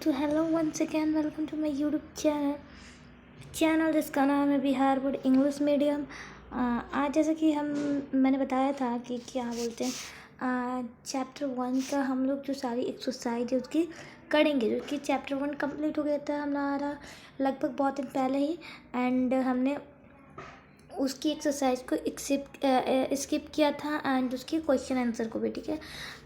तो hello once again welcome to my YouTube channel जिसका नाम है बिहार बोर्ड इंग्लिश मीडियम। आज जैसे कि मैंने बताया था कि क्या बोलते हैं चैप्टर 1 का हम लोग जो सारी एक्सरसाइज है उसकी करेंगे, जो कि चैप्टर 1 कंप्लीट हो गया था हमारा लगभग बहुत दिन पहले ही। एंड हमने उसकी एक्सरसाइज को स्किप किया था एंड उसके क्वेश्चन आंसर को भी, ठीक है।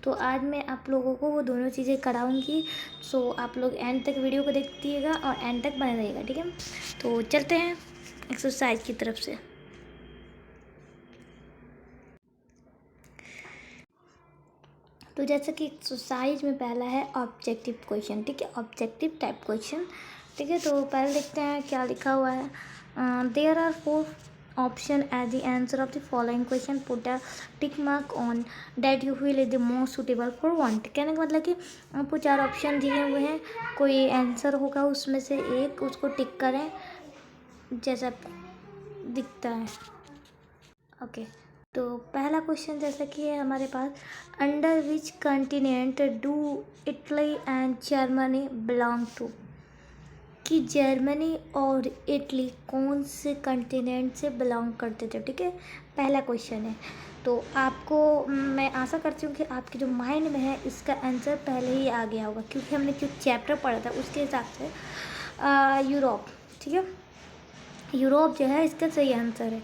तो आज मैं आप लोगों को वो दोनों चीज़ें कराऊंगी। सो आप लोग एंड तक वीडियो को देखिएगा और एंड तक बने रहिएगा, ठीक है। तो चलते हैं एक्सरसाइज की तरफ से। तो जैसे कि एक्सरसाइज में पहला है ऑब्जेक्टिव क्वेश्चन, ठीक है, ऑब्जेक्टिव टाइप क्वेश्चन, ठीक है। तो पहले देखते हैं क्या लिखा हुआ है। There are 4 option as the answer of the following question, put a tick mark on that you feel is the most suitable for want। कहने का मतलब कि आपको 4 ऑप्शन दिए हुए हैं, कोई आंसर होगा उसमें से एक, उसको टिक करें जैसा दिखता है। ओके तो पहला क्वेश्चन जैसा कि है हमारे पास, under which continent do Italy and Germany belong to. कि जर्मनी और इटली कौन से कंटिनेंट से बिलोंग करते थे, ठीक है। पहला क्वेश्चन है, तो आपको मैं आशा करती हूँ कि आपके जो माइंड में है इसका आंसर पहले ही आ गया होगा, क्योंकि हमने जो चैप्टर पढ़ा था उसके हिसाब से यूरोप, ठीक है, यूरोप जो है इसका सही आंसर है।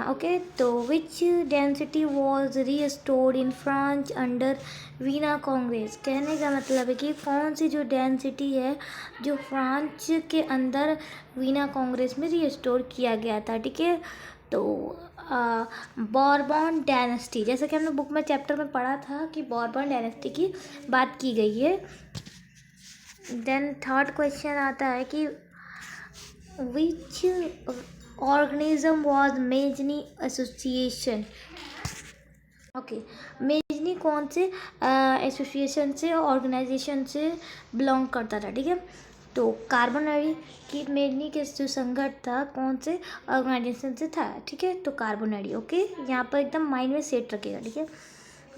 ओके तो which dynasty was restored in France under Vienna Congress. कहने का मतलब है कि कौन सी जो डेंसिटी है जो फ्रांस के अंदर वीना कांग्रेस में रीस्टोर किया गया था, ठीक है। तो बॉर्बन डायनेस्टी, जैसे कि हमने बुक में चैप्टर में पढ़ा था कि बॉर्बन डायनेस्टी की बात की गई है। देन थर्ड क्वेश्चन आता है कि which organism was Mazzini association. Okay Mazzini कौन से एसोसिएशन से, ऑर्गेनाइजेशन से बिलोंग करता था, ठीक है। तो कार्बोनरी की मेजनी के जो संगठन था कौन से ऑर्गेनाइजेशन से था, ठीक है। तो कार्बोनरी, ओके यहाँ पर एकदम माइंड में सेट रखेगा, ठीक है।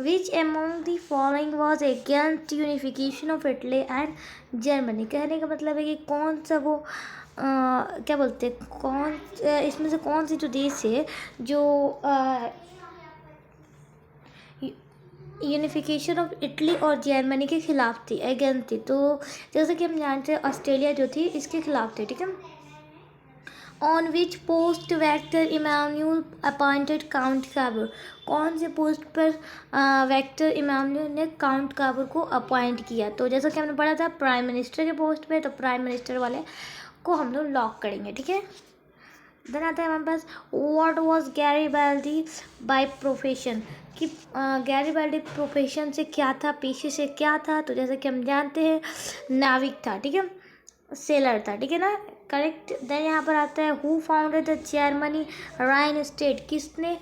विच among the following was against unification of Italy and Germany. कहने का मतलब है कि कौन सा वो क्या बोलते हैं, इसमें से कौन सी जो देश है जो यूनिफिकेशन ऑफ इटली और जर्मनी के खिलाफ थी, अगेंस्ट थी। तो जैसे कि हम जानते हैं ऑस्ट्रेलिया जो थी इसके खिलाफ थी, ठीक है। On which post Victor Emmanuel appointed count Cavour. कौन से पोस्ट पर वेक्टर इमानुएल ने काउंट काबर को अपॉइंट किया। तो जैसा कि हमने पढ़ा था प्राइम मिनिस्टर के पोस्ट पे, तो प्राइम मिनिस्टर वाले को हम लोग लॉक करेंगे, ठीक है। देन आता है हमारे पास what was Garibaldi by profession. कि गैरिबाल्डी प्रोफेशन से क्या था, पेशे से क्या था। तो जैसे कि हम जानते हैं नाविक था, ठीक है, सेलर था, ठीक है ना, करेक्ट। देन यहाँ पर आता है who founded the Germany Rhine state. किसने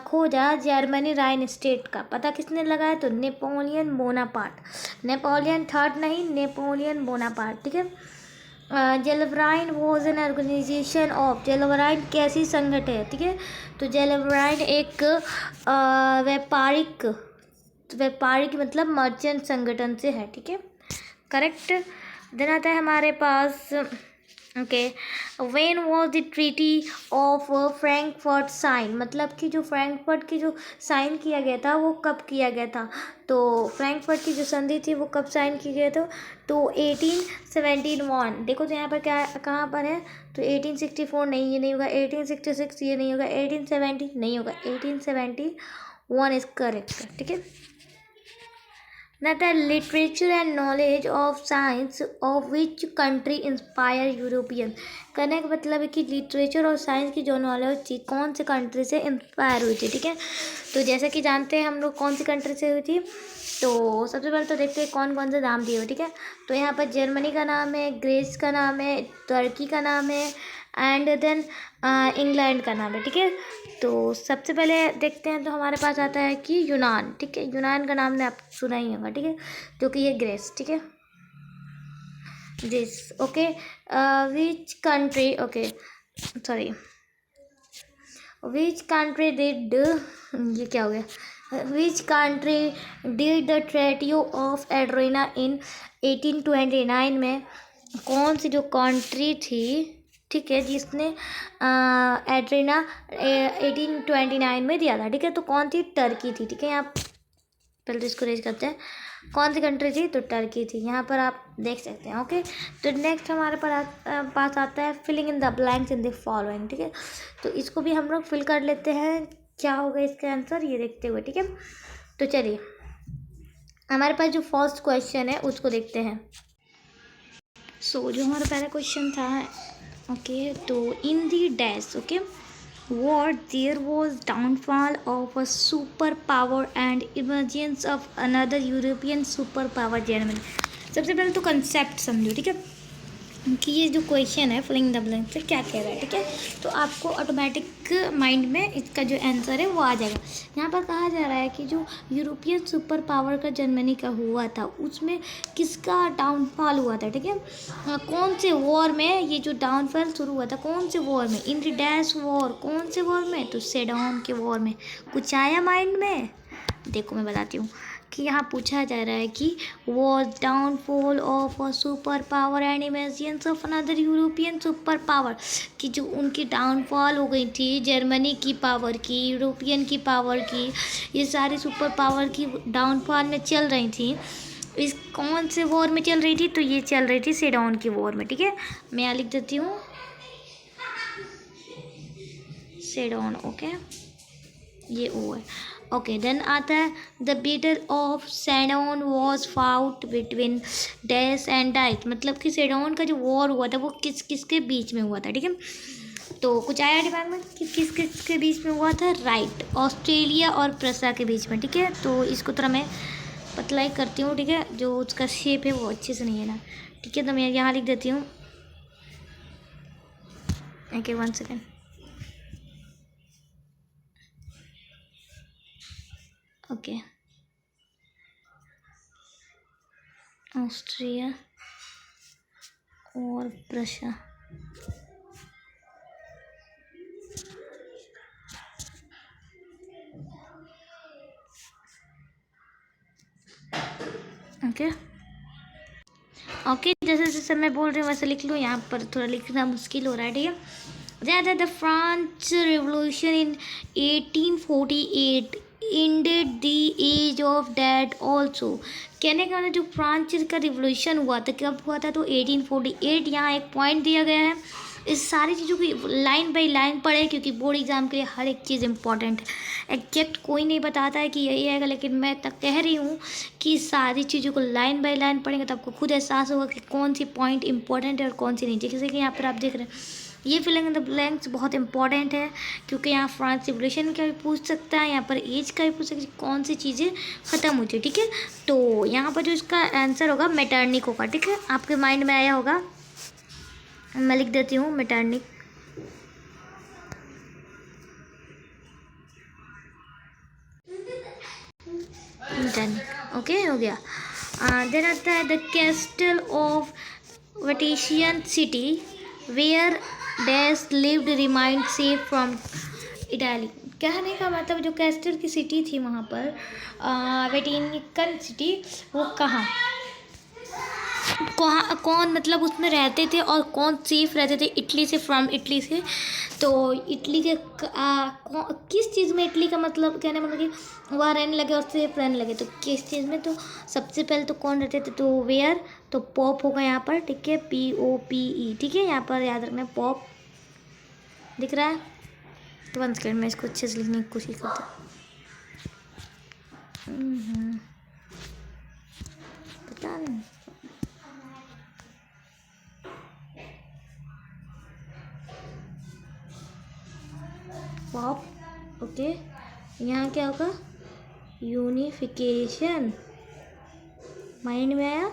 खोजा जर्मनी राइन स्टेट का पता किसने लगाया। तो नेपोलियन बोनापार्ट, नेपोलियन थर्ड नहीं, नेपोलियन बोनापार्ट, ठीक है। जेलवराइन वॉज एन ऑर्गेनाइजेशन ऑफ, जेलवराइन कैसी संगठन है, ठीक है। तो जेलवराइन एक व्यापारिक मतलब मर्चेंट संगठन से है, ठीक है, करेक्ट। देन आता है हमारे पास okay when was the treaty of Frankfurt sign. मतलब कि जो फ्रैंकफर्ट की जो साइन किया गया था वो कब किया गया था। तो फ्रैंकफर्ट की जो संधि थी वो कब साइन की गई था। तो 1871। देखो तो यहाँ पर क्या कहाँ पर है। तो 1864 नहीं, ये नहीं होगा। 1866 ये नहीं होगा। 1870 नहीं होगा। 1871 इज करेक्ट, ठीक है। That the literature and knowledge of science of which country inspire European। कहने का मतलब है कि लिटरेचर और साइंस की जो नॉलेज थी कौन से कंट्री से इंस्पायर हुई थी, ठीक है। तो जैसे कि जानते हैं हम लोग कौन सी कंट्री से हुई थी। तो सबसे पहले तो देखते हैं कौन कौन से नाम दिए हुए, ठीक है। तो यहाँ पर जर्मनी का नाम है, ग्रीस का नाम है, तुर्की का नाम है एंड देन इंग्लैंड का नाम है, ठीक है। तो सबसे पहले देखते हैं तो हमारे पास आता है कि यूनान, ठीक है। यूनान का नाम ने आप सुना ही होगा, ठीक है, जो कि ये ग्रीस, ठीक है, this okay. Which country, okay sorry, which country did, ये क्या हो गया, which country did the treaty of Adrianople in 1829 में कौन सी जो कंट्री थी, ठीक है, जिसने एड्रेना 1829 में दिया था, ठीक है, तो कौन थी? टर्की थी, ठीक है। यहाँ पहले तो इसको रेज करते हैं, कौन सी कंट्री थी? तो टर्की थी, यहाँ पर आप देख सकते हैं। ओके, तो नेक्स्ट हमारे पास आता है filling in the blanks in the following, ठीक है। तो इसको भी हम लोग फिल कर लेते हैं, क्या होगा इसका आंसर ये देखते हुए, ठीक है। तो चलिए हमारे पास जो फर्स्ट क्वेश्चन है उसको देखते हैं। सो जो हमारा पहला क्वेश्चन था, ओके, तो in the dash, okay, what there was downfall of a superpower and emergence of another European superpower Germany। सबसे पहले तो कंसेप्ट समझो, ठीक है, कि ये जो क्वेश्चन है फिलिंग द ब्लैंक से क्या कह रहा है, ठीक है। तो आपको ऑटोमेटिक माइंड में इसका जो आंसर है वो आ जाएगा। यहाँ पर कहा जा रहा है कि जो यूरोपियन सुपर पावर का जर्मनी का हुआ था उसमें किसका डाउनफॉल हुआ था, ठीक है। कौन से वॉर में ये जो डाउनफॉल शुरू हुआ था, कौन से वॉर में? इन द डैश वॉर, कौन से वॉर में? तो सेडॉन के वॉर में। कुछ आया माइंड में? देखो मैं बताती हूँ कि यहाँ पूछा जा रहा है कि was downfall of a superpower and emergence of another European superpower, कि जो उनकी डाउनफॉल हो गई थी जर्मनी की पावर की, यूरोपियन की पावर की, ये सारी सुपर पावर की डाउनफॉल में चल रही थी। इस कौन से वॉर में चल रही थी? तो ये चल रही थी सेडॉन की वॉर में, ठीक है। मैं यहाँ लिख देती हूँ सेडॉन, ओके, ये ओ है। ओके, देन आता है the battle of sedan was fought between dash and diet, मतलब कि सेडॉन का जो वॉर हुआ था वो किस किस के बीच में हुआ था, ठीक है। तो कुछ आया दिमाग में कि किस किस के बीच में हुआ था? राइट, ऑस्ट्रेलिया और प्रसा के बीच में, ठीक है। तो इसको थोड़ा मैं पतला ही करती हूँ, ठीक है, जो उसका शेप है वो अच्छे से नहीं है ना, ठीक है। तो मैं यहाँ लिख देती हूँ, ओके, 1 सेकेंड, ओके, ऑस्ट्रिया और प्रशा, ओके, ओके, जैसे जैसे मैं बोल रही हूँ वैसे लिख लो, यहाँ पर थोड़ा लिखना मुश्किल हो रहा है, ठीक है। ज़्यादा the France revolution in 1848 ended the age of that also, कहने का मतलब जो फ्रांस का रिवोल्यूशन हुआ था कब हुआ था? तो 1848। यहाँ एक पॉइंट दिया गया है, इस सारी चीज़ों की लाइन बाई लाइन पढ़े क्योंकि बोर्ड एग्जाम के लिए हर एक चीज़ इंपॉर्टेंट है। एग्जैक्ट कोई नहीं बताता है कि यही आएगा, लेकिन मैं तक कह रही हूँ कि सारी चीज़ों को लाइन बाई लाइन पढ़ेंगे तो आपको खुद एहसास होगा कि कौन सी पॉइंट इंपॉर्टेंट है और कौन सी नहीं। जैसे कि यहाँ पर आप देख रहे हैं, ये फिलिंग इन द ब्लैंक्स बहुत इंपॉर्टेंट है क्योंकि यहाँ फ्रांस रिवोल्यूशन का भी पूछ सकता है, यहाँ पर एज का भी पूछ सकता है, कौन सी चीज़ें ख़त्म होती है, ठीक है। तो यहाँ पर जो इसका आंसर होगा मेटर्निक होगा, ठीक है। आपके माइंड में आया होगा, मैं लिख देती हूँ मेटर्निक, मेटर्निक, ओके, हो गया। देन आता है the castle of Vatican city where dash lived remained safe from Italy, कहने का मतलब जो कैस्टल की सिटी थी वहाँ पर वेटिनिकन सिटी, वो कहाँ कौन मतलब उसमें रहते थे और कौन सेफ रहते थे इटली से, फ्रॉम इटली से। तो इटली के किस चीज़ में इटली का मतलब कहने मतलब कि वहाँ रहने लगे और सेफ रहने लगे, तो किस चीज़ में? तो सबसे पहले तो कौन रहते थे? तो वेयर, तो पॉप होगा यहाँ पर, ठीक है, POPE, ठीक है, यहाँ पर याद रखना पॉप दिख रहा है। तो 1 सेकेंड में इसको अच्छे से लिखने की कोशिश करते हैं, पता नहीं, पॉप, ओके। यहाँ क्या होगा? यूनिफिकेशन, माइंड में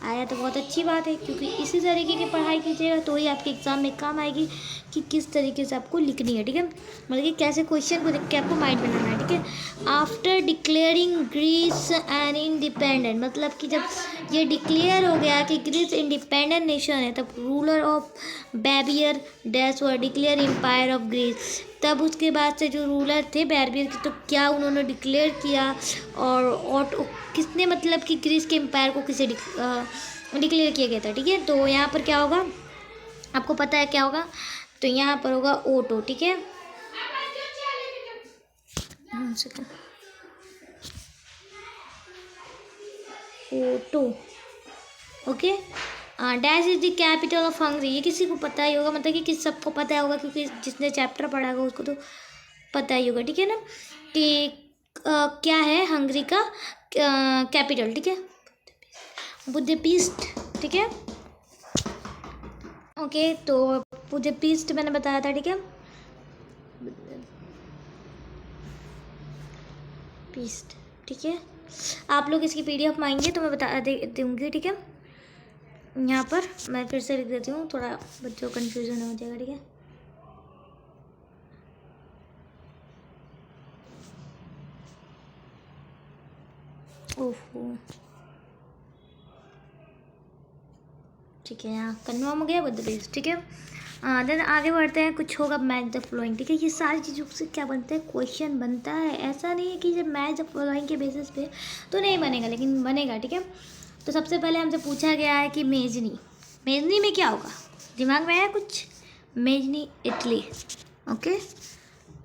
आया तो बहुत अच्छी बात है क्योंकि इसी तरीके की पढ़ाई कीजिएगा तो ही आपके एग्ज़ाम में काम आएगी कि किस तरीके से आपको लिखनी है, ठीक है, मतलब कि कैसे क्वेश्चन को देख के आपको माइंड बनाना है, ठीक है। After declaring Greece an independent, मतलब कि जब ये डिक्लेयर हो गया कि ग्रीस इंडिपेंडेंट नेशन है तब ruler of Bavaria dash was declare empire of Greece, तब उसके बाद से जो रूलर थे बैरबियर के, तो क्या उन्होंने डिक्लेयर किया और किसने मतलब कि ग्रीस के एम्पायर को किसे डिक्लेयर किया गया था। ठीक है, तो यहाँ पर क्या होगा आपको पता है क्या होगा, तो यहाँ पर होगा ओटो। ठीक है, Otto. Okay, dash is the capital of Hungary. ये किसी को पता ही होगा, मतलब कि किस सबको पता होगा, क्योंकि जिसने चैप्टर पढ़ा होगा उसको तो पता ही होगा। ठीक है ना, कि क्या है हंगरी का कैपिटल। ठीक है, बुदापेस्ट। ठीक है, ओके, तो बुदापेस्ट मैंने बताया था। ठीक है, पेस्ट। ठीक है, आप लोग इसकी PDF मांगेंगे तो मैं बता दूँगी। ठीक है, यहाँ पर मैं फिर से लिख देती हूँ, थोड़ा बच्चों को कन्फ्यूजन हो जाएगा। ठीक है, ओहो, ठीक है, यहाँ कन्फर्म हो गया बुदापेस्ट। ठीक है, देन आगे बढ़ते हैं। कुछ होगा मैच द फॉलोइंग। ठीक है, ये सारी चीज़ों से क्या बनता है, क्वेश्चन बनता है। ऐसा नहीं है कि जब मैच द फॉलोइंग के बेसिस पे तो नहीं बनेगा, लेकिन बनेगा। ठीक है, तो सबसे पहले हमसे पूछा गया है कि मेजनी, मेजनी में क्या होगा, दिमाग में आया कुछ? Mazzini Italy. ओके,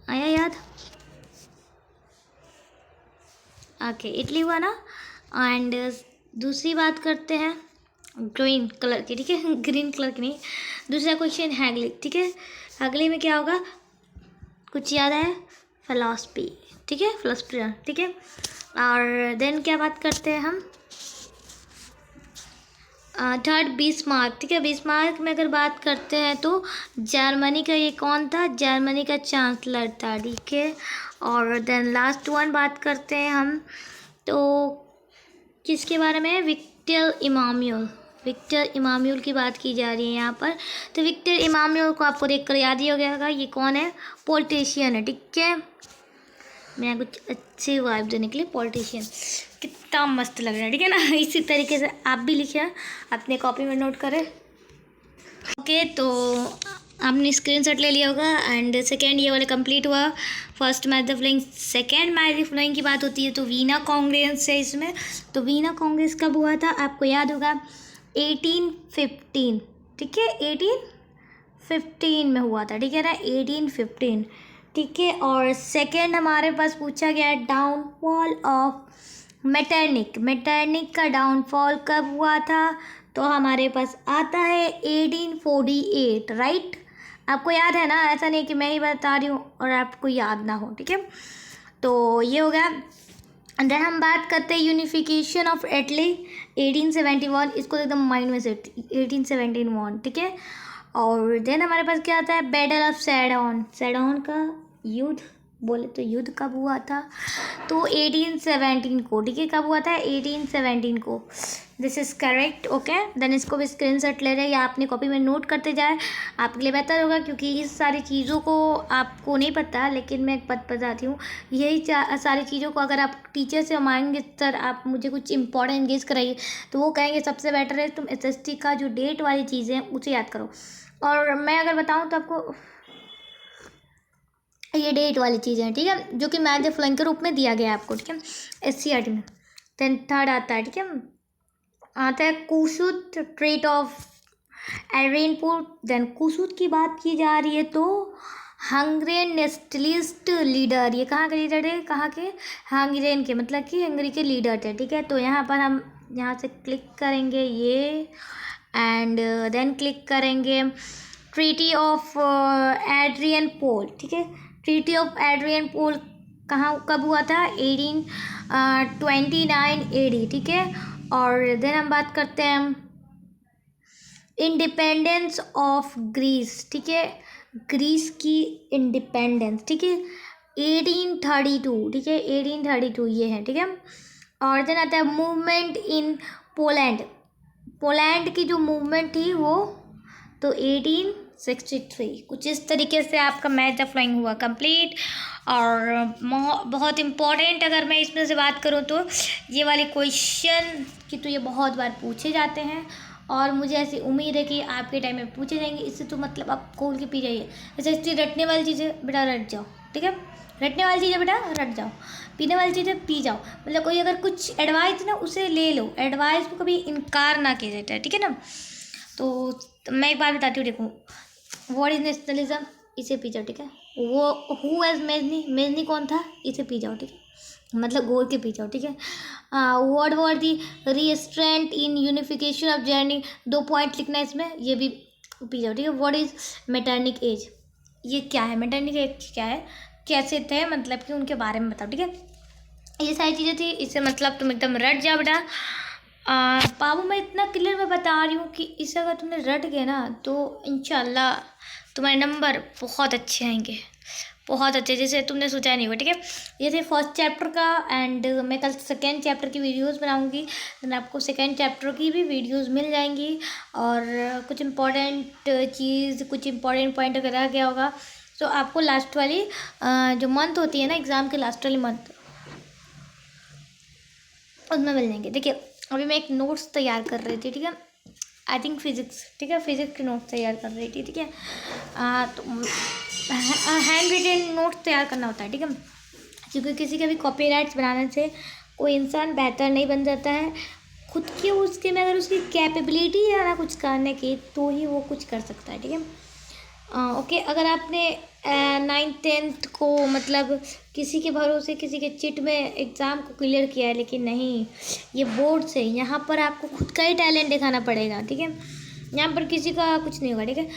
आया याद? ओके, इटली हुआ ना। एंड दूसरी बात करते हैं ग्रीन कलर की। ठीक है, ग्रीन कलर की नहीं, दूसरा क्वेश्चन हैगली। ठीक है, हैगली में क्या होगा, कुछ याद है? फिलॉसफी। ठीक है, फिलोसफर। ठीक है, और देन क्या बात करते हैं हम, थर्ड बिस्मार्क। ठीक है, बिस्मार्क में अगर बात करते हैं तो जर्मनी का ये कौन था, जर्मनी का चांसलर था। ठीक है, और देन लास्ट वन बात करते हैं हम, तो किसके बारे में, विक्टर इमानुएल। विक्टर इमानुएल की बात की जा रही है यहाँ पर। तो विक्टर इमानुएल को आपको देखकर याद ही हो गया होगा, ये कौन है, पॉलिटिशियन है। ठीक है, मैं कुछ अच्छी वाइब देने के लिए पॉलिटिशियन, कितना मस्त लग रहा है। ठीक है ना, इसी तरीके से आप भी लिखिए, अपने कॉपी में नोट करें। ओके, तो आपने स्क्रीनशॉट ले लिया होगा। एंड सेकेंड ये वाला कंप्लीट हुआ। First match the flowing, second match the flowing की बात होती है तो वीना कांग्रेस है इसमें। तो वीना कांग्रेस कब हुआ था, आपको याद होगा 1815। ठीक है, 1815 में हुआ था। ठीक है ना, 1815। ठीक है, और सेकेंड हमारे पास पूछा गया है डाउनफॉल ऑफ मेटरनिक। मेटरनिक का डाउनफॉल कब हुआ था, तो हमारे पास आता है 1848। राइट, आपको याद है ना, ऐसा नहीं कि मैं ही बता रही हूँ और आपको याद ना हो। ठीक है, तो ये हो गया। देन हम बात करते हैं यूनिफिकेशन ऑफ इटली 1871। इसको एकदम माइंड में सेट, 1871। ठीक है, और देन हमारे पास क्या आता है, बैटल ऑफ सैडोन। सैडोन का युद्ध बोले तो युद्ध कब हुआ था, तो 1817 को। ठीक है, कब हुआ था, 1817 को। This is correct. Okay, then इसको भी स्क्रीनशॉट ले रहे हैं या अपनी कॉपी में नोट करते जाए, आपके लिए बेहतर होगा, क्योंकि इस सारी चीज़ों को आपको नहीं पता, लेकिन मैं एक बात बताती हूँ। यही सारी चीज़ों को अगर आप टीचर से मांगेंगे, सर आप मुझे कुछ इंपॉर्टेंट गेस कराइए, तो वो कहेंगे सबसे बेटर है तुम SST का जो डेट वाली चीज़ें हैं उसे याद करो। और मैं अगर बताऊँ तो आपको ये डेट वाली चीज़ें हैं। ठीक है, जो कि मैच द फ्लोइंग के रूप में दिया गया है आपको। ठीक है, SCRT में। देन थर्ड आता है, ठीक है, आता है कुसुत ट्रेट ऑफ एड्रियनपुर। देन कुसुत की बात की जा रही है तो हंगरेन नेशनलिस्ट लीडर, ये कहाँ के लीडर है, कहाँ के, हंगरेन के, मतलब कि हंगरी के लीडर थे। ठीक है, तो यहाँ पर हम यहाँ से क्लिक करेंगे ये, एंड देन क्लिक करेंगे ट्रीटी ऑफ एड्रियनपोल। ठीक है, ट्रीटी ऑफ एड्रियनपोल कहाँ कब हुआ था, 1829 AD। ठीक है, और देन हम बात करते हैं इंडिपेंडेंस ऑफ ग्रीस। ठीक है, ग्रीस की इंडिपेंडेंस। ठीक है, 1832। ठीक है, 1832 ये है। ठीक है, और देन आता है मूवमेंट इन पोलैंड। पोलैंड की जो मूवमेंट थी वो तो 1863। कुछ इस तरीके से आपका मैच द फ्लाइंग हुआ कंप्लीट। और बहुत इम्पॉर्टेंट अगर मैं इसमें से बात करूँ तो ये वाले क्वेश्चन की तो ये बहुत बार पूछे जाते हैं और मुझे ऐसी उम्मीद है कि आपके टाइम में पूछे जाएंगे। इससे तो मतलब आप खोल के पी जाइए। जैसे हिस्ट्री रटने वाली चीज़ें बेटा रट जाओ, ठीक है। रटने वाली चीज़ें बेटा रट जाओ, पीने वाली चीज़ें पी जाओ। मतलब कोई अगर कुछ एडवाइस ना उसे ले लो, एडवाइस को कभी इनकार ना किया जाता है, ठीक है ना। तो मैं एक बात बताती हूँ, देखो व्हाट इज नेशनलिज्म, इसे पी जाओ, ठीक है। वो हु एज मेजनी, मेजनी कौन था, इसे पी जाओ, ठीक है। मतलब घोल के पी जाओ, ठीक है। What were the restraint in unification of journey, 2 point लिखना है इसमें, ये भी पी जाओ, ठीक है। व्हाट इज मेटर्निक एज, ये क्या है, मेटर्निक एज क्या है, कैसे थे, मतलब कि उनके बारे में बताओ, ठीक है। ये सारी चीज़ें थी, इससे मतलब तुम एकदम रट जाओ बेटा। बाबू मैं इतना क्लियर में बता रही हूँ कि इसे अगर तुमने रट गए ना तो इंशाल्लाह तुम्हारे नंबर बहुत अच्छे आएंगे, बहुत अच्छे, जैसे तुमने सोचा नहीं होगा, ठीक है। ये थे फर्स्ट चैप्टर का, एंड मैं कल सेकेंड चैप्टर की वीडियोस बनाऊंगी, देन आपको सेकेंड चैप्टर की भी वीडियोस मिल जाएंगी। और कुछ इंपॉर्टेंट चीज़, कुछ इंपॉर्टेंट पॉइंट अगर रह गया होगा तो आपको लास्ट वाली जो मंथ होती है ना एग्ज़ाम के लास्ट वाली मंथ, उसमें मिल जाएंगे। देखिए अभी मैं एक नोट्स तैयार कर रही थी, ठीक है। आई थिंक फिजिक्स, ठीक है, फिजिक्स के नोट्स तैयार कर रही थी, ठीक है। तो हैंड रिटेन नोट्स तैयार करना होता है, ठीक है। क्योंकि किसी के भी कॉपीराइट्स बनाने से कोई इंसान बेहतर नहीं बन जाता है। खुद की उसके में अगर उसकी कैपेबिलिटी है ना कुछ करने की, तो ही वो कुछ कर सकता है, ठीक है। ओके, अगर आपने 9th-10th को मतलब किसी के भरोसे, किसी के चिट में एग्ज़ाम को क्लियर किया है, लेकिन नहीं, ये बोर्ड से, यहाँ पर आपको खुद का ही टैलेंट दिखाना पड़ेगा, ठीक है। यहाँ पर किसी का कुछ नहीं होगा, ठीक है।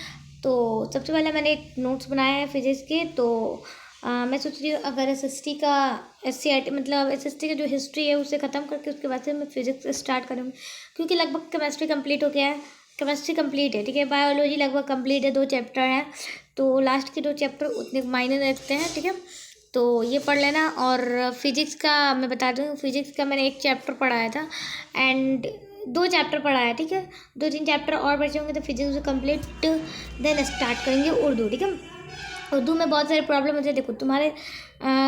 तो सबसे पहले मैंने एक नोट्स बनाया है फिजिक्स के, तो मैं सोच रही हूँ अगर SST का SCRT मतलब SST का जो हिस्ट्री है उसे ख़त्म करके उसके बाद से मैं फिजिक्स स्टार्ट करूँगी, क्योंकि लगभग केमिस्ट्री कंप्लीट हो गया है, केमिस्ट्री कंप्लीट है, ठीक है। बायोलॉजी लगभग कंप्लीट है, 2 चैप्टर हैं, तो लास्ट के 2 चैप्टर उतने मायने रखते हैं, ठीक है। तो ये पढ़ लेना। और फिजिक्स का मैं बता दूँ, फिजिक्स का मैंने 1 चैप्टर पढ़ाया था एंड 2 चैप्टर पढ़ाया, ठीक है। 2-3 चैप्टर और बचे होंगे तो फिजिक्स कंप्लीट, देन स्टार्ट करेंगे उर्दू, ठीक है। उर्दू में बहुत सारे प्रॉब्लम होते हैं, देखो तुम्हारे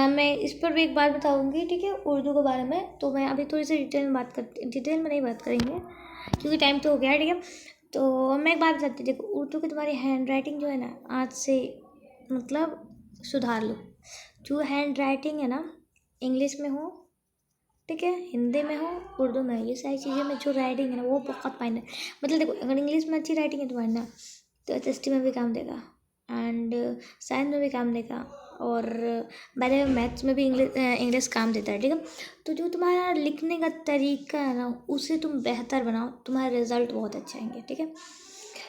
मैं इस पर भी एक बात बताऊंगी, ठीक है, उर्दू के बारे में। तो मैं अभी थोड़ी सी डिटेल में नहीं बात करेंगे क्योंकि टाइम तो हो गया है, ठीक है। तो मैं एक बात बताती हूँ, देखो उर्दू की तुम्हारी हैंड राइटिंग जो है ना, आज से मतलब सुधार लो। जो हैंड राइटिंग है ना, इंग्लिश में हो, ठीक है, हिंदी में हो, उर्दू में हो, ये सारी चीज़ें में जो राइटिंग है ना वो बहुत मायने, मतलब देखो अगर इंग्लिश में अच्छी राइटिंग है तुम्हारी ना, तो SST में भी काम देगा, एंड साइंस में भी काम देगा, और मैंने मैथ्स में भी इंग्लिश काम देता है, ठीक है। तो जो तुम्हारा लिखने का तरीका है ना, उसे तुम बेहतर बनाओ, तुम्हारे रिजल्ट बहुत अच्छे आएंगे, ठीक है।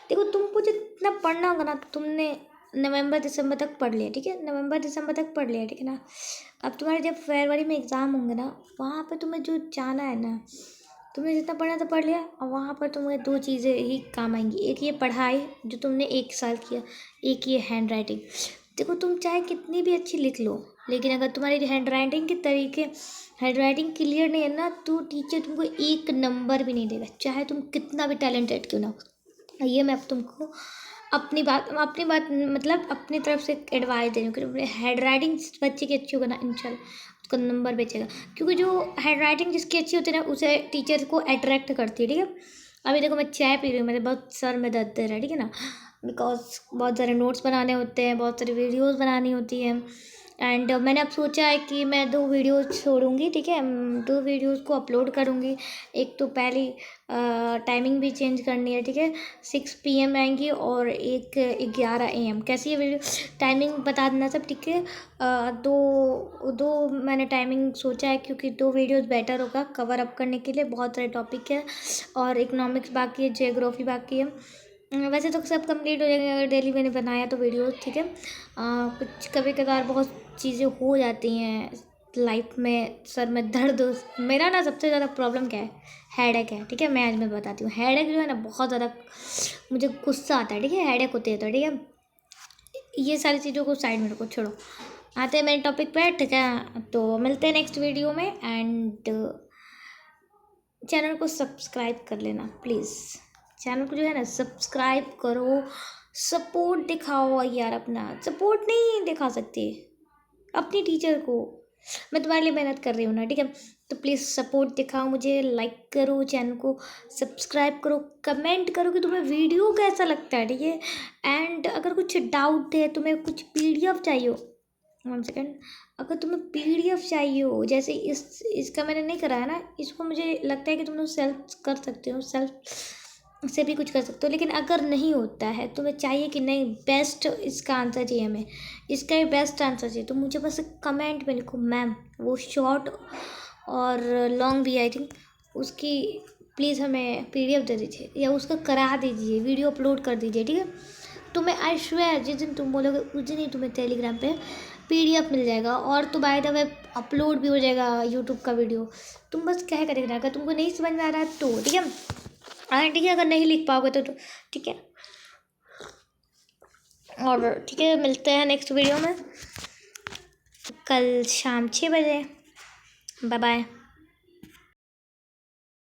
देखो तुमको जितना पढ़ना होगा ना, तुमने नवंबर-दिसंबर तक पढ़ लिया, ठीक है, नवंबर-दिसंबर तक पढ़ लिया, ठीक है ना। अब तुम्हारे जब फरवरी में एग्ज़ाम होंगे ना, वहाँ पे तुम्हें जो जाना है ना, तुमने जितना पढ़ा था पढ़ लिया, और वहाँ पर तुम्हें 2 चीज़ें ही काम आएंगी, एक ये पढ़ाई जो तुमने 1 साल किया, एक ये हैंड राइटिंग। देखो तुम चाहे कितनी भी अच्छी लिख लो, लेकिन अगर तुम्हारी हैंड राइटिंग के तरीके, हैंड राइटिंग क्लियर नहीं है ना, तो टीचर तुमको 1 नंबर भी नहीं देगा, चाहे तुम कितना भी टैलेंटेड क्यों ना हो। ये मैं अब तुमको अपनी बात मतलब अपनी तरफ से एडवाइस दे रही हूँ कि हैंड राइटिंग जिस बच्चे की अच्छी होगा ना, इंशाल्लाह उसका नंबर बेचेगा, क्योंकि जो हैंड राइटिंग जिसकी अच्छी होती है ना, उसे टीचर को अट्रैक्ट करती है, ठीक है। अभी देखो मैं चाय पी रही हूँ, मेरे बहुत सर में दर्द दे रहा है, ठीक है ना, बिकॉज बहुत सारे नोट्स बनाने होते हैं, बहुत सारी वीडियोज़ बनानी होती है, एंड मैंने अब सोचा है कि मैं 2 वीडियोज़ छोड़ूंगी, ठीक है। 2 वीडियोज़ को अपलोड करूँगी। एक तो पहली टाइमिंग भी चेंज करनी है, ठीक है, 6 PM आएंगी, और एक 11 AM। कैसी है वीडियो, टाइमिंग बता देना सब, ठीक है। दो दो मैंने टाइमिंग सोचा है, क्योंकि 2 वीडियोज़ बेटर होगा कवर अप करने के लिए, बहुत सारे टॉपिक है, और इकोनॉमिक्स बाकी है, जियोग्राफी बाकी है। वैसे तो सब कंप्लीट हो जाएंगे अगर डेली मैंने बनाया तो वीडियो, ठीक है। कुछ कभी कभार बहुत चीज़ें हो जाती हैं लाइफ में, सर में दर्द, मेरा ना सबसे ज़्यादा प्रॉब्लम क्या है, हेडेक है, ठीक है। मैं बताती हूँ, हेडेक जो है ना बहुत ज़्यादा मुझे गुस्सा आता है, ठीक है, हेडेक होते हैं तो, ठीक है। ये सारी चीज़ों को साइड में रखो, छोड़ो, आते हैं मेरे टॉपिक पे, ठीक है। तो मिलते हैं नेक्स्ट वीडियो में, एंड चैनल को सब्सक्राइब कर लेना प्लीज़, चैनल को जो है ना सब्सक्राइब करो, सपोर्ट दिखाओ यार, अपना सपोर्ट नहीं दिखा सकते अपनी टीचर को, मैं तुम्हारे लिए मेहनत कर रही हूँ ना, ठीक है। तो प्लीज़ सपोर्ट दिखाओ मुझे, लाइक करो, चैनल को सब्सक्राइब करो, कमेंट करो कि तुम्हें वीडियो कैसा लगता है, ठीक है। एंड अगर कुछ डाउट है, तुम्हें कुछ पीडीएफ चाहिए हो, 1 सेकेंड, अगर तुम्हें पीडीएफ चाहिए हो, जैसे इसका मैंने नहीं करा है ना, इसको मुझे लगता है कि तुम लोग सेल्फ कर सकते हो, सेल्फ से भी कुछ कर सकते हो। लेकिन अगर नहीं होता है, तुम्हें चाहिए कि नहीं बेस्ट इसका आंसर चाहिए, हमें इसका ही बेस्ट आंसर चाहिए, तो मुझे बस कमेंट में लिखो मैम, वो शॉर्ट और लॉन्ग भी आई थिंक, उसकी प्लीज़ हमें पीडीएफ दे दीजिए या उसका करा दीजिए, वीडियो अपलोड कर दीजिए, ठीक है। तुम्हें आई श्वेयर जिस दिन तुम बोलोगे उस दिन ही तुम्हें टेलीग्राम पे पीडीएफ मिल जाएगा, और तो बाय द वे अपलोड भी हो जाएगा यूट्यूब का वीडियो। तुम बस क्या करेगा, अगर तुमको नहीं समझ में आ रहा है तो ठीक है, हाँ ठीक है, अगर नहीं लिख पाओगे तो ठीक है। और ठीक है, मिलते हैं नेक्स्ट वीडियो में कल शाम 6 बजे। Bye bye.